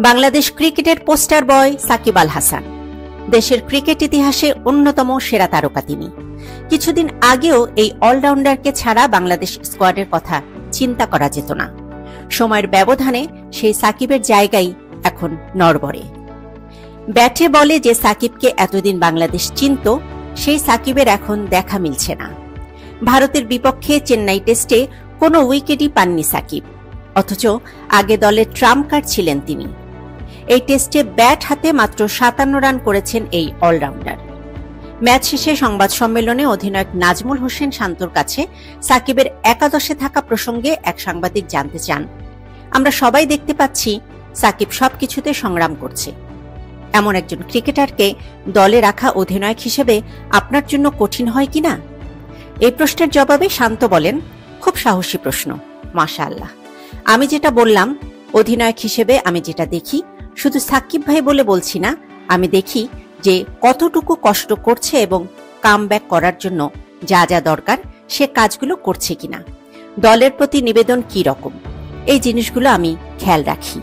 বাংলাদেশ ক্রিকেটের পোস্টার বয় সাকিব আল হাসান। দেশের ক্রিকেট ইতিহাসে অন্যতম সেরা তারকা তিনি। কিছুদিন আগেও এই অলরাউন্ডারকে ছাড়া বাংলাদেশ স্কোয়াডের কথা চিন্তা করা যেত না। সময়ের ব্যবধানে সেই সাকিবের জায়গায় এখন নড়বড়ে। ব্যাটে বলে যে সাকিবকে এতদিন বাংলাদেশ চিনত, সেই সাকিবের এখন দেখা মিলছে না। ভারতের বিপক্ষে চেন্নাই টেস্টে কোনো উইকেটই পাননি সাকিব, অথচ আগে দলের ট্রাম্প কার্ড ছিলেন তিনি। এই টেস্টে ব্যাট হাতে মাত্র 57 রান করেছেন এই অলরাউন্ডার। ম্যাচ শেষে সংবাদ সম্মেলনে অধিনায়ক নাজমুল হোসেন শান্তর কাছে সাকিবের একাদশে থাকা প্রসঙ্গে এক সাংবাদিক জানতে চান, আমরা সবাই দেখতে পাচ্ছি সাকিব সবকিছুতে সংগ্রাম করছে। এমন একজন ক্রিকেটারকে দলে রাখা অধিনায়ক হিসেবে আপনার জন্য কঠিন হয় কিনা? এই প্রশ্নের জবাবে শান্ত বলেন, খুব সাহসী প্রশ্ন, মাশাআল্লাহ। আমি যেটা বললাম, অধিনায়ক হিসেবে আমি যেটা দেখি, শুধু সাকিব ভাই বলে বলছি না, আমি দেখি যে কতটুকু কষ্ট করছে এবং কামব্যাক করার জন্য যা যা দরকার সে কাজগুলো করছে কিনা, দলের প্রতি নিবেদন কি রকম, এই জিনিসগুলো আমি খেয়াল রাখি।